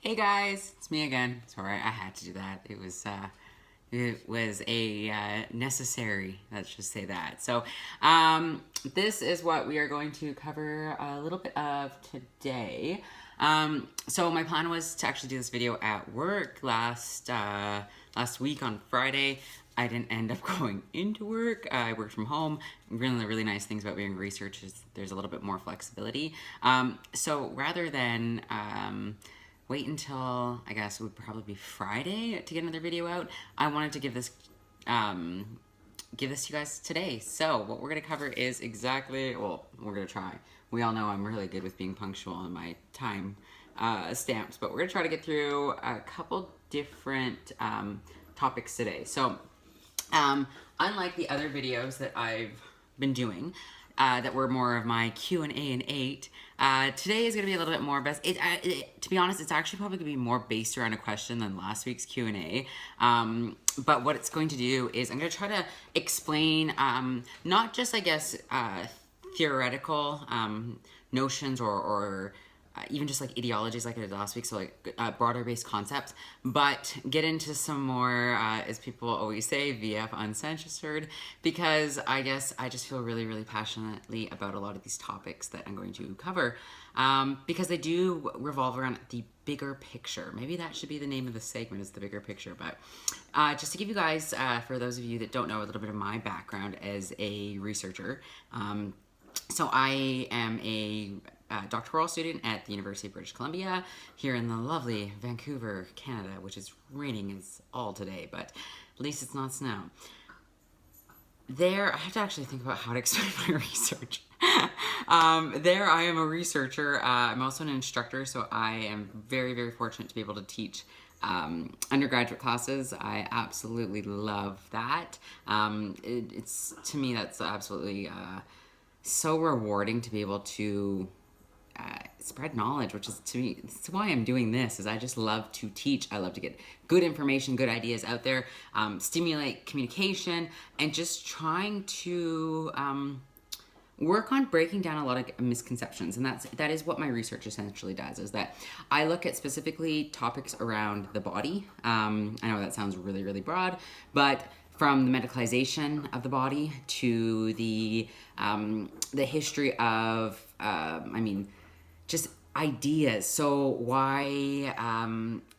Hey guys, it's me again. Sorry, I had to do that. It was a necessary. Let's just say that. This is what we are going to cover a little bit of today. So my plan was to actually do this video at work last week on Friday. I didn't end up going into work. I worked from home. One of the really nice things about doing research is there's a little bit more flexibility. So rather than wait until, I guess it would probably be Friday to get another video out, I wanted to give this to you guys today. So what we're going to cover is exactly, well, we're going to try. We all know I'm really good with being punctual in my time stamps, but we're going to try to get through a couple different topics today. So unlike the other videos that I've been doing, that were more of my Q&A and 8. Today is going to be a little bit more to be honest, it's actually probably going to be more based around a question than last week's Q&A. But what it's going to do is I'm going to try to explain not just, I guess, theoretical notions or even just like ideologies like I did last week, so like broader based concepts, but get into some more, as people always say, VF Uncensored, because I guess I just feel really, really passionately about a lot of these topics that I'm going to cover, because they do revolve around the bigger picture. Maybe that should be the name of the segment, is the bigger picture. But just to give you guys, for those of you that don't know, a little bit of my background as a researcher. So I am a doctoral student at the University of British Columbia here in the lovely Vancouver, Canada, which is raining as all today, but at least it's not snow. There, I have to actually think about how to explain my research. There, I am a researcher. I'm also an instructor, so I am very, very fortunate to be able to teach undergraduate classes. I absolutely love that. It's, to me, that's absolutely so rewarding to be able to spread knowledge, which is, to me, it's why I'm doing this, is I just love to teach. I love to get good information, good ideas out there, stimulate communication, and just trying to work on breaking down a lot of misconceptions. And that is what my research essentially does, is that I look at specifically topics around the body. I know that sounds really, really broad, but from the medicalization of the body to the history of, just ideas. So why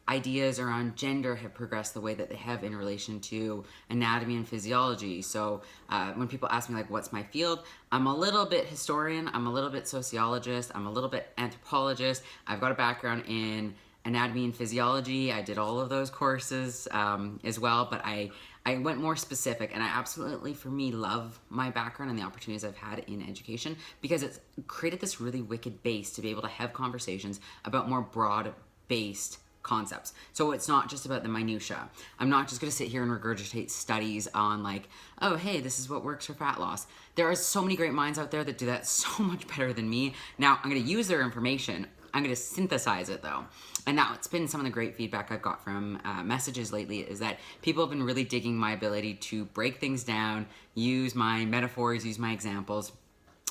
ideas around gender have progressed the way that they have in relation to anatomy and physiology. So when people ask me, like, what's my field? I'm a little bit historian, I'm a little bit sociologist, I'm a little bit anthropologist. I've got a background in anatomy and physiology. I did all of those courses as well, but I went more specific, and I absolutely, for me, love my background and the opportunities I've had in education, because it's created this really wicked base to be able to have conversations about more broad-based concepts. So it's not just about the minutia. I'm not just going to sit here and regurgitate studies on, like, oh, hey, this is what works for fat loss. There are so many great minds out there that do that so much better than me. Now, I'm going to use their information. I'm going to synthesize it, though. And now it's been some of the great feedback I've got from messages lately, is that people have been really digging my ability to break things down, use my metaphors, use my examples,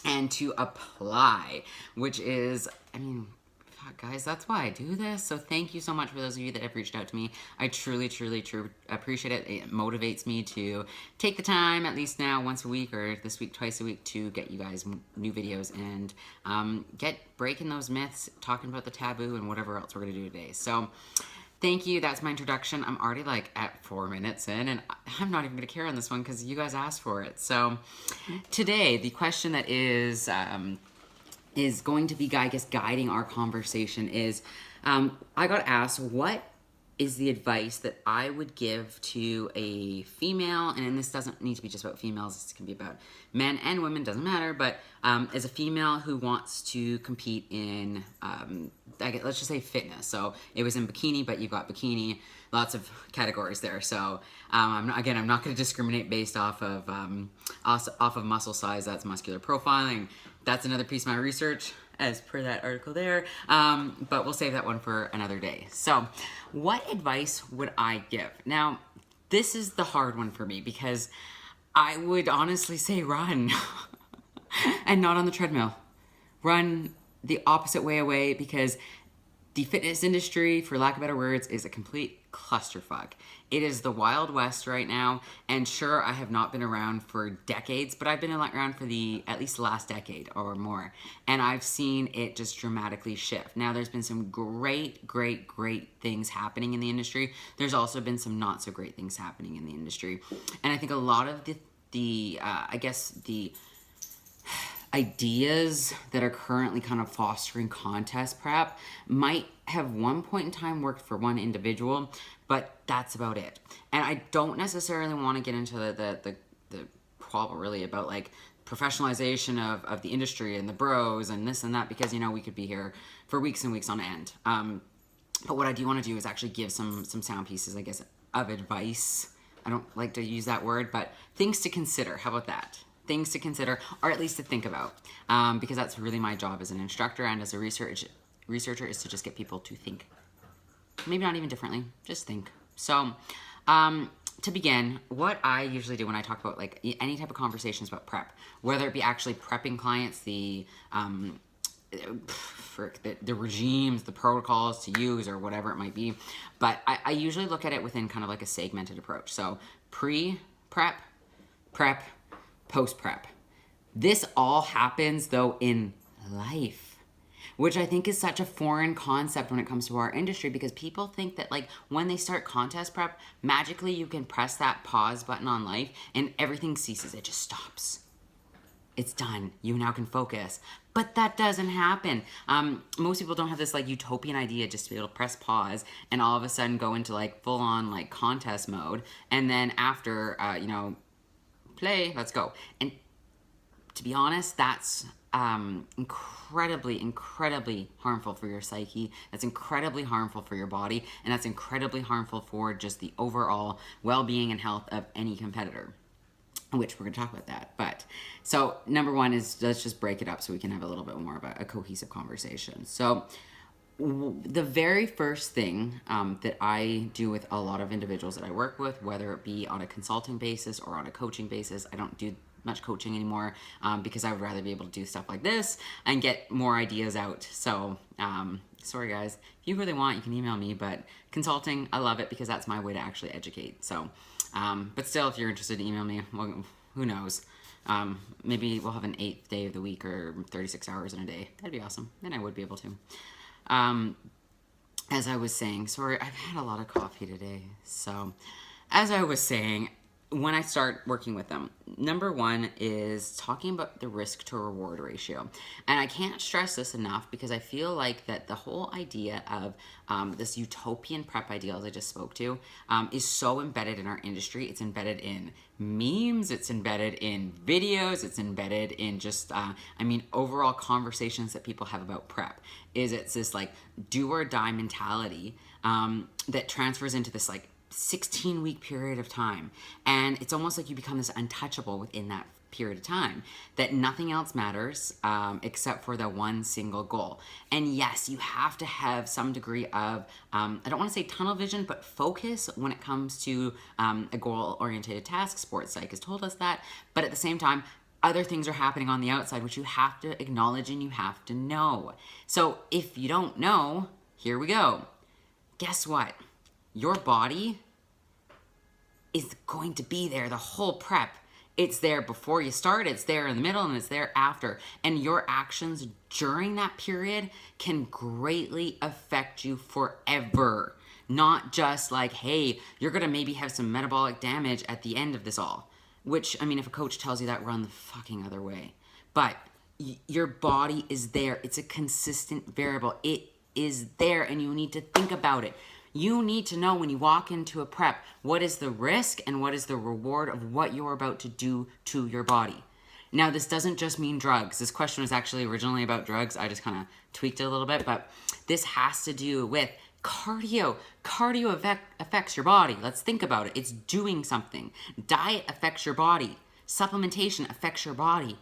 and to apply, which is, I mean, guys, that's why I do this. So thank you so much for those of you that have reached out to me. I truly, truly, appreciate it. It motivates me to take the time, at least now once a week, or this week twice a week, to get you guys new videos and get breaking those myths, talking about the taboo and whatever else we're going to do today. So thank you. That's my introduction. I'm already like at 4 minutes in, and I'm not even going to care on this one because you guys asked for it. So today, the question that is going to be, I guess, guiding our conversation is, I got asked, what is the advice that I would give to a female, and this doesn't need to be just about females, this can be about men and women, doesn't matter, but as a female who wants to compete in, let's just say fitness. So it was in bikini, but you've got bikini, lots of categories there. So I'm not going to discriminate based off of muscle size. That's muscular profiling. That's another piece of my research, as per that article there, but we'll save that one for another day. So what advice would I give? Now, this is the hard one for me, because I would honestly say run, and not on the treadmill. Run the opposite way away, because The fitness industry, for lack of better words, is a complete clusterfuck. It is the Wild West right now, and sure, I have not been around for decades, but I've been around for at least the last decade or more, and I've seen it just dramatically shift. Now, there's been some great things happening in the industry. There's also been some not so great things happening in the industry, and I think a lot of the ideas that are currently kind of fostering contest prep might have one point in time worked for one individual, but that's about it. And I don't necessarily want to get into the problem really about like professionalization of the industry and the bros and this and that, because, you know, we could be here for weeks and weeks on end. But what I do want to do is actually give some sound pieces, I guess, of advice. I don't like to use that word, but things to consider. How about that? Things to consider, or at least to think about, because that's really my job as an instructor and as a researcher, is to just get people to think. Maybe not even differently, just think. So, to begin, what I usually do when I talk about like any type of conversations about prep, whether it be actually prepping clients, the regimes, the protocols to use, or whatever it might be, but I usually look at it within kind of like a segmented approach. So pre-prep, prep, post-prep. This all happens though in life, which I think is such a foreign concept when it comes to our industry, because people think that like when they start contest prep, magically you can press that pause button on life and everything ceases. It just stops. It's done. You now can focus. But that doesn't happen. Most people don't have this like utopian idea just to be able to press pause and all of a sudden go into like full on like contest mode. And then after, play, let's go. And to be honest, that's incredibly harmful for your psyche. That's incredibly harmful for your body, and that's incredibly harmful for just the overall well-being and health of any competitor, which we're going to talk about that. But so number one is, let's just break it up so we can have a little bit more of a cohesive conversation. So the very first thing that I do with a lot of individuals that I work with, whether it be on a consulting basis or on a coaching basis — I don't do much coaching anymore because I would rather be able to do stuff like this and get more ideas out. So sorry guys, if you really want, you can email me, but consulting, I love it because that's my way to actually educate. So but still, if you're interested, email me. Well, who knows, maybe we'll have an 8th day of the week or 36 hours in a day. That'd be awesome. Then I would be able to. As I was saying, sorry, I've had a lot of coffee today. So as I was saying, when I start working with them, number one is talking about the risk to reward ratio. And I can't stress this enough because I feel like that the whole idea of this utopian prep ideals I just spoke to is so embedded in our industry. It's embedded in memes, it's embedded in videos, it's embedded in just, overall conversations that people have about prep. It's this like do or die mentality that transfers into this like 16-week period of time, and it's almost like you become this untouchable within that period of time, that nothing else matters except for the one single goal. And yes, you have to have some degree of I don't want to say tunnel vision, but focus when it comes to a goal-oriented task. Sports psych has told us that, but at the same time, other things are happening on the outside which you have to acknowledge and you have to know. So if you don't know, here we go. Guess what? Your body is going to be there the whole prep. It's there before you start, it's there in the middle, and it's there after. And your actions during that period can greatly affect you forever. Not just like, hey, you're gonna maybe have some metabolic damage at the end of this all. Which, if a coach tells you that, run the fucking other way. But your body is there. It's a consistent variable. It is there, and you need to think about it. You need to know when you walk into a prep, what is the risk and what is the reward of what you're about to do to your body. Now, this doesn't just mean drugs. This question was actually originally about drugs. I just kind of tweaked it a little bit, but this has to do with cardio. Cardio affects your body. Let's think about it. It's doing something. Diet affects your body. Supplementation affects your body.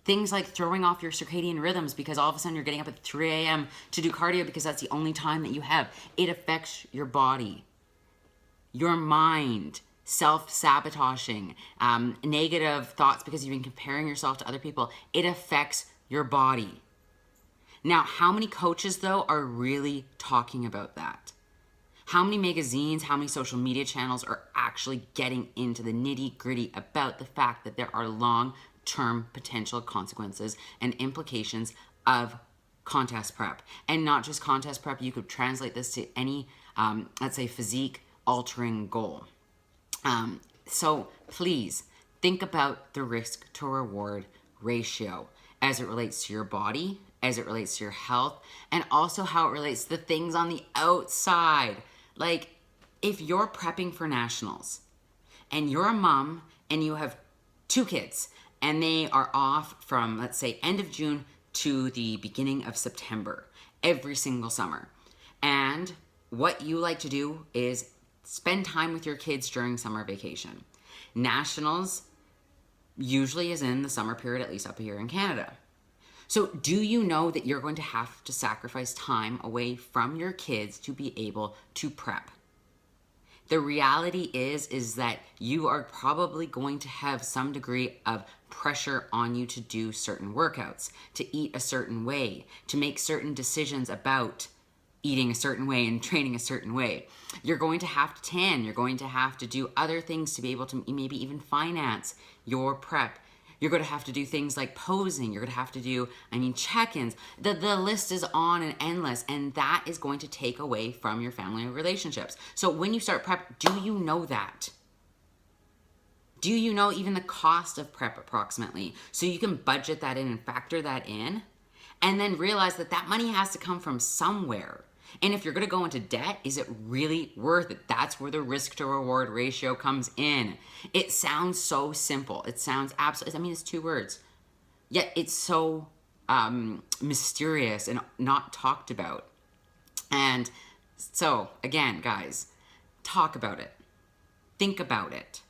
Things like throwing off your circadian rhythms because all of a sudden you're getting up at 3 a.m. to do cardio because that's the only time that you have. It affects your body, your mind, self-sabotaging, negative thoughts because you've been comparing yourself to other people. It affects your body. Now, how many coaches, though, are really talking about that? How many magazines, how many social media channels are actually getting into the nitty-gritty about the fact that there are long-term potential consequences and implications of contest prep? And not just contest prep, you could translate this to any, let's say, physique-altering goal. So please think about the risk to reward ratio as it relates to your body, as it relates to your health, and also how it relates to the things on the outside. Like, if you're prepping for nationals and you're a mom and you have 2 kids and they are off from, let's say, end of June to the beginning of September every single summer, and what you like to do is spend time with your kids during summer vacation. Nationals usually is in the summer period, at least up here in Canada. So do you know that you're going to have to sacrifice time away from your kids to be able to prep? The reality is that you are probably going to have some degree of pressure on you to do certain workouts, to eat a certain way, to make certain decisions about eating a certain way and training a certain way. You're going to have to tan. You're going to have to do other things to be able to maybe even finance your prep. You're going to have to do things like posing. You're going to have to do, check-ins. The list is on and endless, and that is going to take away from your family relationships. So when you start prep, do you know that? Do you know even the cost of prep approximately? So you can budget that in and factor that in, and then realize that that money has to come from somewhere. And if you're going to go into debt, is it really worth it? That's where the risk to reward ratio comes in. It sounds so simple. It sounds absolutely, it's 2 words. Yet it's so mysterious and not talked about. And so, again, guys, talk about it. Think about it.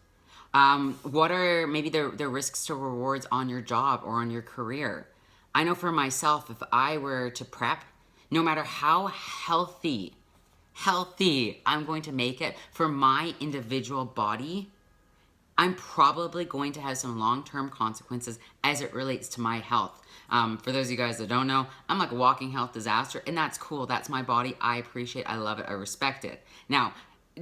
What are maybe the risks to rewards on your job or on your career? I know for myself, if I were to prep, no matter how healthy I'm going to make it for my individual body, I'm probably going to have some long-term consequences as it relates to my health. For those of you guys that don't know, I'm like a walking health disaster, and that's cool. That's my body. I appreciate it. I love it. I respect it. Now,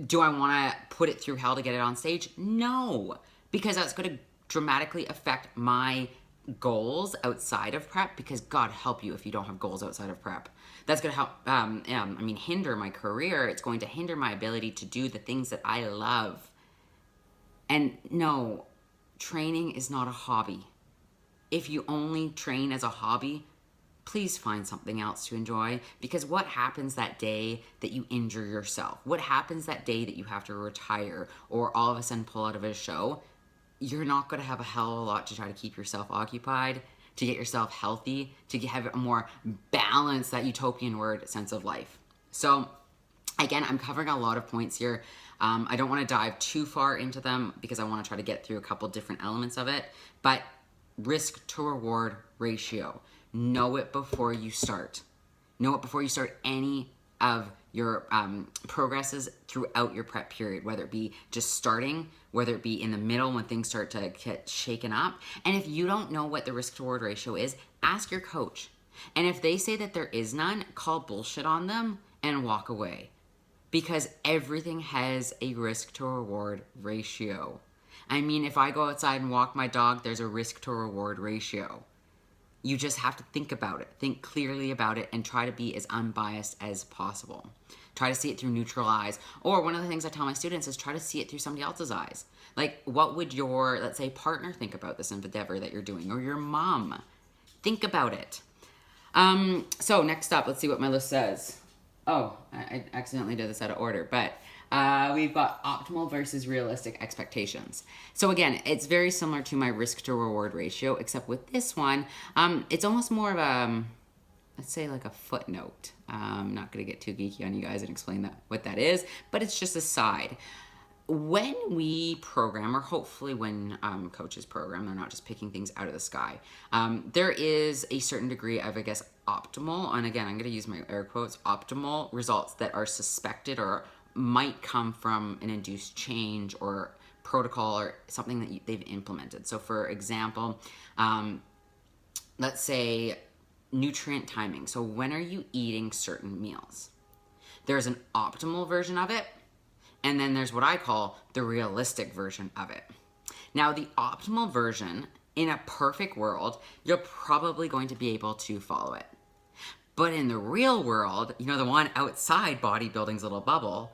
do I want to put it through hell to get it on stage? No, because that's going to dramatically affect my goals outside of prep, because God help you if you don't have goals outside of prep. That's going to help, hinder my career. It's going to hinder my ability to do the things that I love. And no, training is not a hobby. If you only train as a hobby, please find something else to enjoy, because what happens that day that you injure yourself? What happens that day that you have to retire or all of a sudden pull out of a show? You're not going to have a hell of a lot to try to keep yourself occupied, to get yourself healthy, to have a more balanced, that utopian word, sense of life. So again, I'm covering a lot of points here. I don't want to dive too far into them because I want to try to get through a couple different elements of it. But risk to reward ratio. Know it before you start. Know it before you start any of your progresses throughout your prep period, whether it be just starting, whether it be in the middle when things start to get shaken up. And if you don't know what the risk to reward ratio is, ask your coach. And if they say that there is none, call bullshit on them and walk away. Because everything has a risk to reward ratio. If I go outside and walk my dog, there's a risk to reward ratio. You just have to think about it, think clearly about it, and try to be as unbiased as possible. Try to see it through neutral eyes. Or one of the things I tell my students is try to see it through somebody else's eyes. Like, what would your, let's say, partner think about this endeavor that you're doing? Or your mom? Think about it. So next up, let's see what my list says. Oh, I accidentally did this out of order, but we've got optimal versus realistic expectations. So again, it's very similar to my risk to reward ratio, except with this one, it's almost more of a, let's say like a footnote. I'm not going to get too geeky on you guys and explain what that is, but it's just a side. When we program, or hopefully when coaches program, they're not just picking things out of the sky. There is a certain degree of, optimal, and again, I'm going to use my air quotes, optimal results that are suspected or might come from an induced change or protocol or something that they've implemented. So for example, let's say nutrient timing. So when are you eating certain meals? There's an optimal version of it, and then there's what I call the realistic version of it. Now, the optimal version, in a perfect world, you're probably going to be able to follow it. But in the real world, the one outside bodybuilding's little bubble,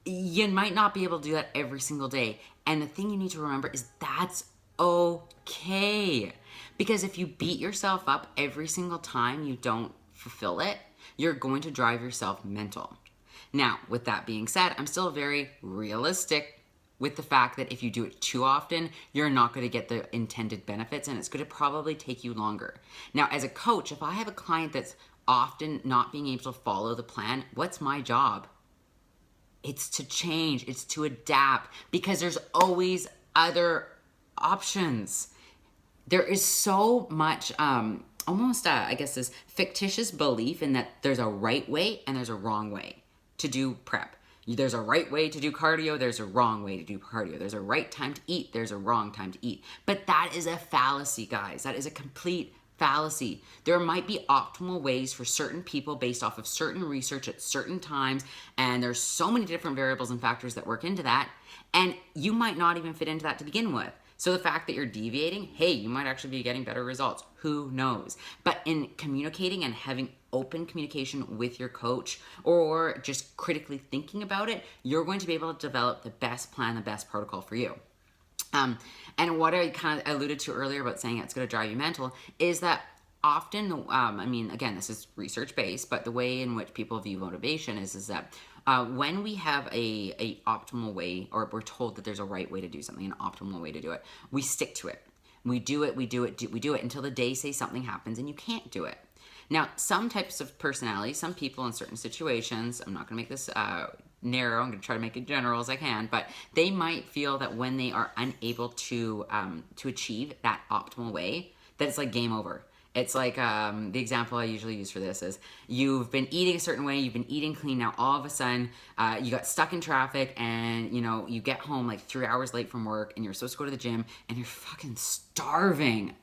you might not be able to do that every single day. And the thing you need to remember is that's okay. Because if you beat yourself up every single time you don't fulfill it, you're going to drive yourself mental. Now, with that being said, I'm still very realistic with the fact that if you do it too often, you're not going to get the intended benefits, and it's going to probably take you longer. Now, as a coach, if I have a client that's often not being able to follow the plan, what's my job? It's to change, it's to adapt, because there's always other options. There is so much, I guess, this fictitious belief in that there's a right way and there's a wrong way to do prep. There's a right way to do cardio, there's a wrong way to do cardio. There's a right time to eat, there's a wrong time to eat. But that is a fallacy, guys. That is a complete fallacy. There might be optimal ways for certain people based off of certain research at certain times, and there's so many different variables and factors that work into that, and you might not even fit into that to begin with. So the fact that you're deviating, hey, you might actually be getting better results. Who knows? But in communicating and having open communication with your coach, or just critically thinking about it, you're going to be able to develop the best plan, the best protocol for you. And what I kind of alluded to earlier about saying it's going to drive you mental is that often, again, this is research-based, but the way in which people view motivation is that when we have a optimal way, or we're told that there's a right way to do something, an optimal way to do it, we stick to it. We do it until the day, say, something happens and you can't do it. Now, some types of personality, some people in certain situations, I'm not going to make this narrow, I'm going to try to make it general as I can, but they might feel that when they are unable to achieve that optimal way, that it's like game over. It's like the example I usually use for this is you've been eating a certain way, you've been eating clean, now all of a sudden you got stuck in traffic and you get home like 3 hours late from work and you're supposed to go to the gym and you're fucking starving.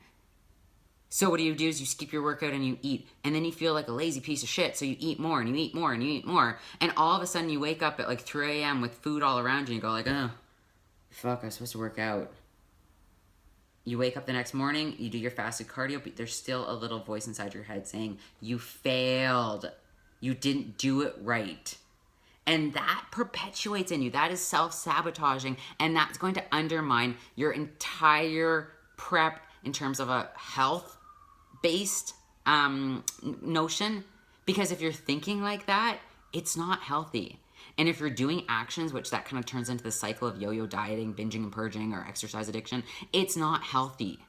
So what you do is you skip your workout and you eat, and then you feel like a lazy piece of shit, so you eat more and you eat more and you eat more, and all of a sudden you wake up at like 3 a.m. with food all around you and you go like, oh, fuck, I was supposed to work out. You wake up the next morning, you do your fasted cardio, but there's still a little voice inside your head saying, you failed. You didn't do it right. And that perpetuates in you. That is self-sabotaging, and that's going to undermine your entire prep in terms of a health-based notion. Because if you're thinking like that, it's not healthy. And if you're doing actions, which that kind of turns into the cycle of yo-yo dieting, binging and purging, or exercise addiction, it's not healthy.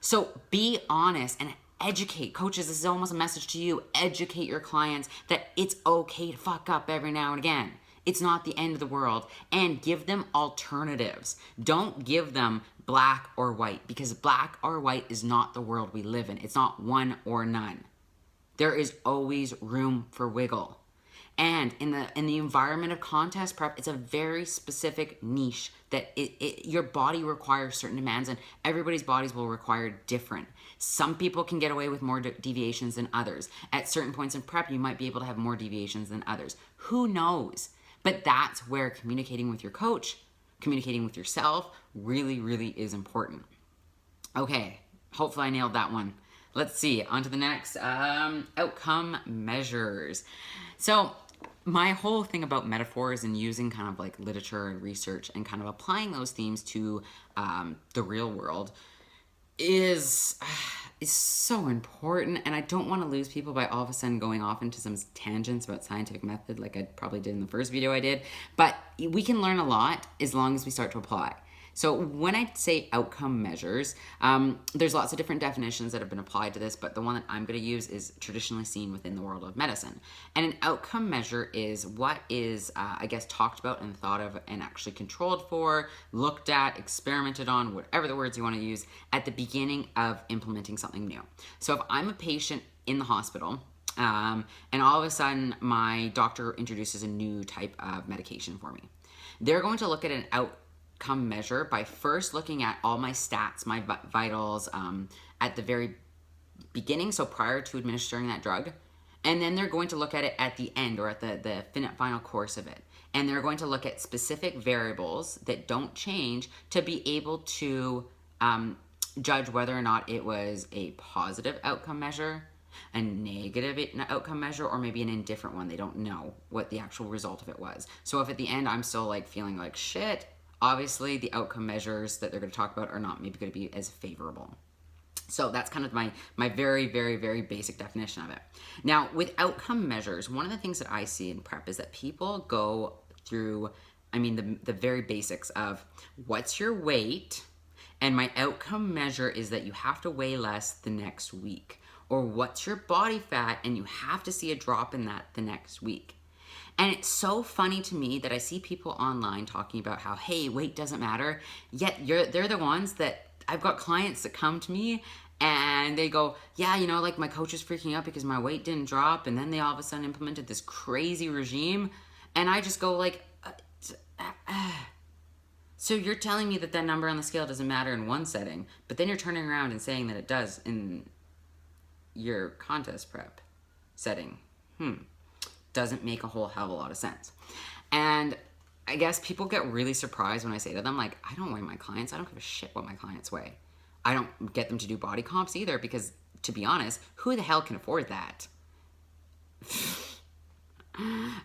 So be honest and educate. Coaches, this is almost a message to you. Educate your clients that it's okay to fuck up every now and again. It's not the end of the world. And give them alternatives. Don't give them black or white, because black or white is not the world we live in. It's not one or none. There is always room for wiggle. And in the environment of contest prep, it's a very specific niche that your body requires certain demands, and everybody's bodies will require different. Some people can get away with more deviations than others. At certain points in prep, you might be able to have more deviations than others. Who knows? But that's where communicating with your coach, communicating with yourself, really, really is important. Okay, hopefully I nailed that one. Let's see, on to the next, outcome measures. So my whole thing about metaphors and using kind of like literature and research and kind of applying those themes to the real world is so important. And I don't want to lose people by all of a sudden going off into some tangents about scientific method like I probably did in the first video I did. But we can learn a lot as long as we start to apply. So when I say outcome measures, there's lots of different definitions that have been applied to this, but the one that I'm going to use is traditionally seen within the world of medicine. And an outcome measure is what is, talked about and thought of and actually controlled for, looked at, experimented on, whatever the words you want to use, at the beginning of implementing something new. So if I'm a patient in the hospital, and all of a sudden my doctor introduces a new type of medication for me, they're going to look at an outcome measure by first looking at all my stats, my vitals, at the very beginning, so prior to administering that drug, and then they're going to look at it at the end or at the final course of it. And they're going to look at specific variables that don't change to be able to judge whether or not it was a positive outcome measure, a negative outcome measure, or maybe an indifferent one. They don't know what the actual result of it was. So if at the end I'm still like feeling like shit, obviously the outcome measures that they're going to talk about are not maybe going to be as favorable. So that's kind of my very, very, very basic definition of it. Now, with outcome measures, one of the things that I see in prep is that people go through, the very basics of what's your weight, and my outcome measure is that you have to weigh less the next week. Or what's your body fat, and you have to see a drop in that the next week. And it's so funny to me that I see people online talking about how, hey, weight doesn't matter, yet they're the ones that, I've got clients that come to me and they go, yeah, like my coach is freaking out because my weight didn't drop, and then they all of a sudden implemented this crazy regime, and I just go like, so you're telling me that number on the scale doesn't matter in one setting, but then you're turning around and saying that it does in your contest prep setting. Doesn't make a whole hell of a lot of sense. And I guess people get really surprised when I say to them, like, I don't weigh my clients. I don't give a shit what my clients weigh. I don't get them to do body comps either, because to be honest, who the hell can afford that?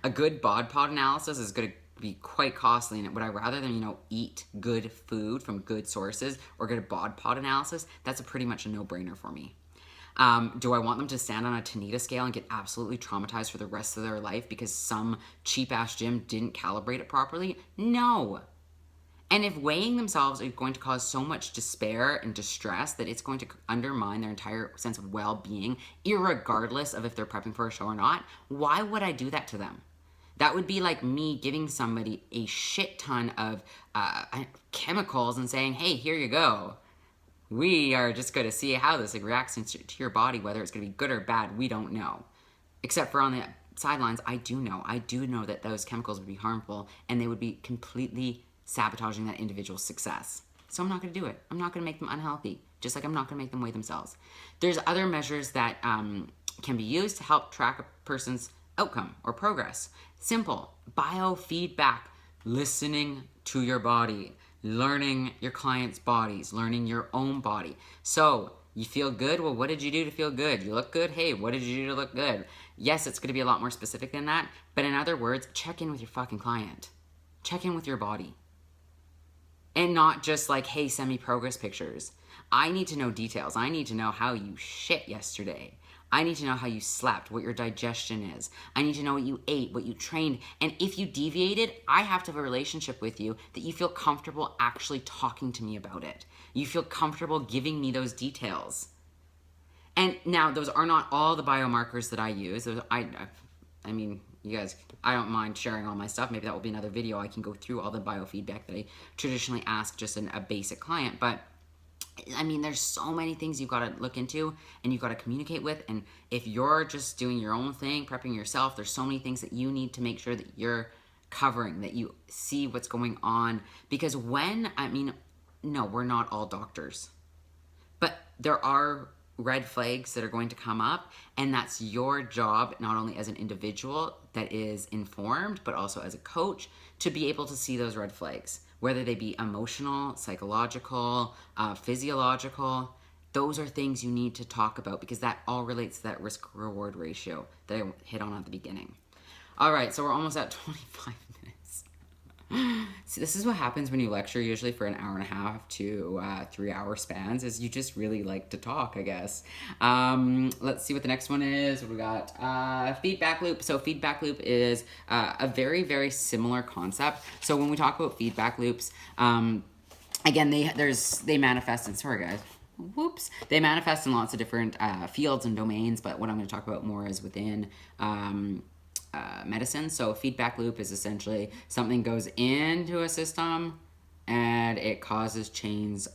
A good bod pod analysis is going to be quite costly, and would I rather them, eat good food from good sources or get a bod pod analysis? That's pretty much a no-brainer for me. Do I want them to stand on a Tanita scale and get absolutely traumatized for the rest of their life because some cheap-ass gym didn't calibrate it properly? No. And if weighing themselves is going to cause so much despair and distress that it's going to undermine their entire sense of well-being, irregardless of if they're prepping for a show or not, why would I do that to them? That would be like me giving somebody a shit ton of chemicals and saying, hey, here you go. We are just going to see how this reacts to your body, whether it's going to be good or bad. We don't know. Except for on the sidelines, I do know. I do know that those chemicals would be harmful, and they would be completely sabotaging that individual's success. So I'm not going to do it. I'm not going to make them unhealthy, just like I'm not going to make them weigh themselves. There's other measures that can be used to help track a person's outcome or progress. Simple. Biofeedback. Listening to your body. Learning your clients' bodies, learning your own body. So, you feel good? Well, what did you do to feel good? You look good? Hey, what did you do to look good? Yes, it's going to be a lot more specific than that, but in other words, check in with your fucking client. Check in with your body. And not just like, hey, send me progress pictures. I need to know details. I need to know how you shit yesterday. I need to know how you slept, what your digestion is. I need to know what you ate, what you trained. And if you deviated, I have to have a relationship with you that you feel comfortable actually talking to me about it. You feel comfortable giving me those details. And now, those are not all the biomarkers that I use. You guys, I don't mind sharing all my stuff. Maybe that will be another video. I can go through all the biofeedback that I traditionally ask just a basic client. But there's so many things you've got to look into and you've got to communicate with. And if you're just doing your own thing, prepping yourself, there's so many things that you need to make sure that you're covering, that you see what's going on. Because no, we're not all doctors. But there are red flags that are going to come up, and that's your job, not only as an individual that is informed, but also as a coach, to be able to see those red flags. Whether they be emotional, psychological, physiological, those are things you need to talk about, because that all relates to that risk-reward ratio that I hit on at the beginning. All right, so we're almost at 25 minutes. See, this is what happens when you lecture usually for an hour and a half to 3 hour spans, is you just really like to talk, I guess. Let's see what the next one is. What we got? Feedback loop. So feedback loop is a very, very similar concept. So when we talk about feedback loops, again, they manifest in, sorry guys, whoops. They manifest in lots of different fields and domains, but what I'm going to talk about more is within medicine. So a feedback loop is essentially something goes into a system and it causes chains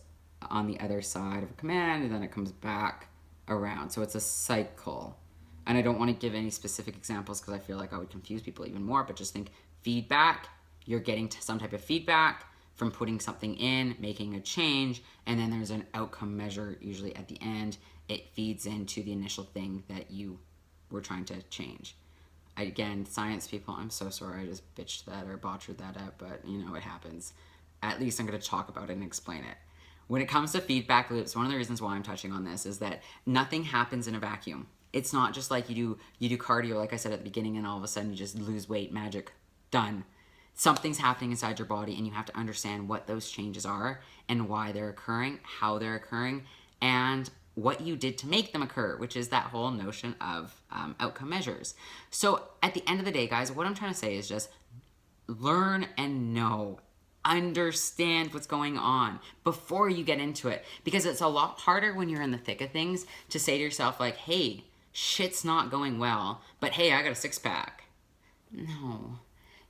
on the other side of a command, and then it comes back around. So it's a cycle. And I don't want to give any specific examples because I feel like I would confuse people even more, but just think feedback, you're getting some type of feedback from putting something in, making a change, and then there's an outcome measure usually at the end, it feeds into the initial thing that you were trying to change. Again, science people, I'm so sorry I just bitched that or botched that up, but it happens. At least I'm going to talk about it and explain it. When it comes to feedback loops, one of the reasons why I'm touching on this is that nothing happens in a vacuum. It's not just like you do cardio, like I said at the beginning, and all of a sudden you just lose weight, magic, done. Something's happening inside your body, and you have to understand what those changes are and why they're occurring, how they're occurring, and what you did to make them occur, which is that whole notion of outcome measures. So at the end of the day, guys, what I'm trying to say is just learn and know. Understand what's going on before you get into it, because it's a lot harder when you're in the thick of things to say to yourself like, hey, shit's not going well, but hey, I got a six-pack. No.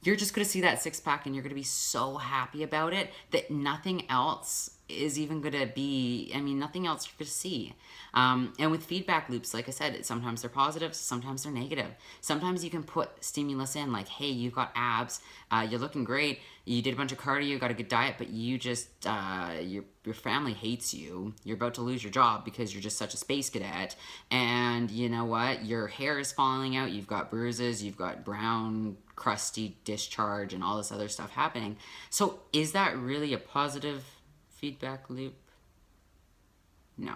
You're just going to see that six-pack and you're going to be so happy about it that nothing else is even going to be, nothing else you're going to see. And with feedback loops, like I said, sometimes they're positive, sometimes they're negative. Sometimes you can put stimulus in like, hey, you've got abs, you're looking great, you did a bunch of cardio, you got a good diet, but you just, your family hates you. You're about to lose your job because you're just such a space cadet. And you know what? Your hair is falling out, you've got bruises, you've got brown, crusty discharge and all this other stuff happening. So is that really a positive feedback loop? No.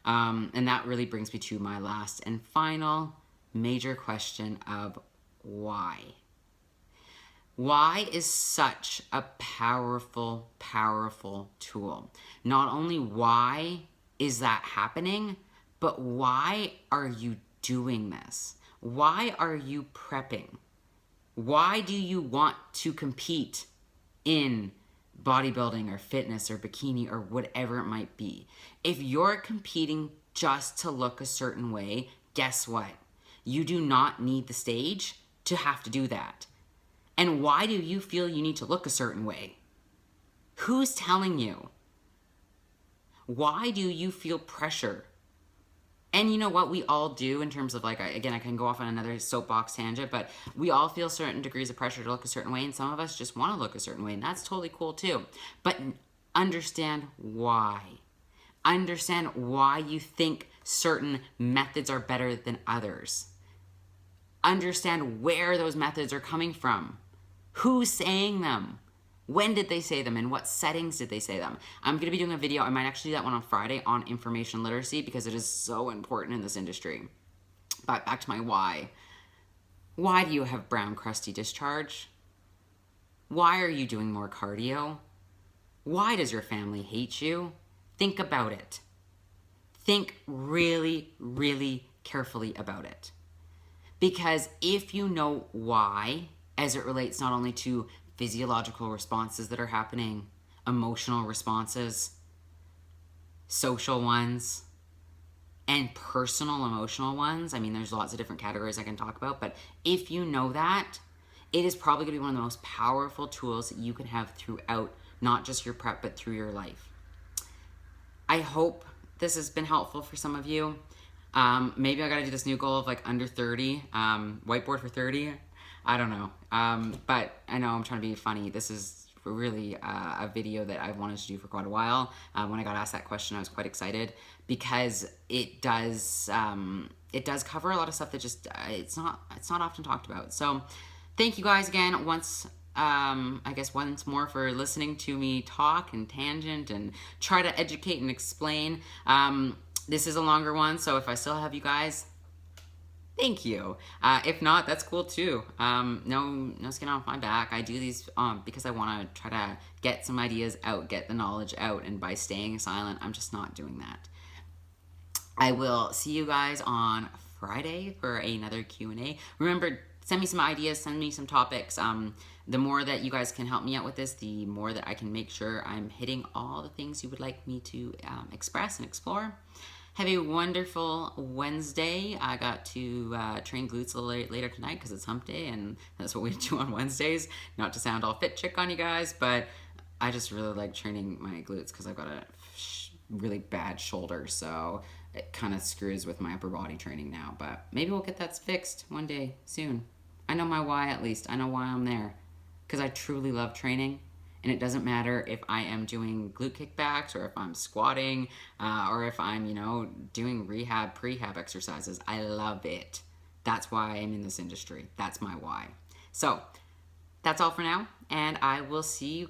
And that really brings me to my last and final major question of why. Why is such a powerful, powerful tool? Not only why is that happening, but why are you doing this? Why are you prepping? Why do you want to compete in bodybuilding or fitness or bikini or whatever it might be? If you're competing just to look a certain way, guess what? You do not need the stage to have to do that. And why do you feel you need to look a certain way? Who's telling you? Why do you feel pressure? And you know what we all do in terms of again, I can go off on another soapbox tangent, but we all feel certain degrees of pressure to look a certain way, and some of us just want to look a certain way, and that's totally cool too. But understand why. Understand why you think certain methods are better than others. Understand where those methods are coming from. Who's saying them? When did they say them? In what settings did they say them? I'm going to be doing a video. I might actually do that one on Friday on information literacy because it is so important in this industry. But back to my why. Why do you have brown crusty discharge? Why are you doing more cardio? Why does your family hate you? Think about it. Think really, really carefully about it. Because if you know why, as it relates not only to physiological responses that are happening, emotional responses, social ones, and personal emotional ones. There's lots of different categories I can talk about, but if you know that, it is probably going to be one of the most powerful tools that you can have throughout, not just your prep, but through your life. I hope this has been helpful for some of you. Maybe I got to do this new goal of under 30, whiteboard for 30. I don't know. But I know I'm trying to be funny. This is really a video that I've wanted to do for quite a while. When I got asked that question, I was quite excited because it does cover a lot of stuff that just it's not often talked about. So thank you guys again once more for listening to me talk and tangent and try to educate and explain. This is a longer one, so if I still have you guys, thank you. If not, that's cool too. No skin off my back. I do these because I want to try to get some ideas out, get the knowledge out, and by staying silent, I'm just not doing that. I will see you guys on Friday for another Q&A. Remember, send me some ideas, send me some topics. The more that you guys can help me out with this, the more that I can make sure I'm hitting all the things you would like me to express and explore. Have a wonderful Wednesday. I got to train glutes a little later tonight because it's hump day, and that's what we do on Wednesdays. Not to sound all fit chick on you guys, but I just really like training my glutes because I've got a really bad shoulder, so it kind of screws with my upper body training now. But maybe we'll get that fixed one day soon. I know my why, at least. I know why I'm there. Because I truly love training, And it doesn't matter if I am doing glute kickbacks or if I'm squatting or if I'm, doing rehab, prehab exercises. I love it. That's why I'm in this industry. That's my why. So that's all for now, and I will see you guys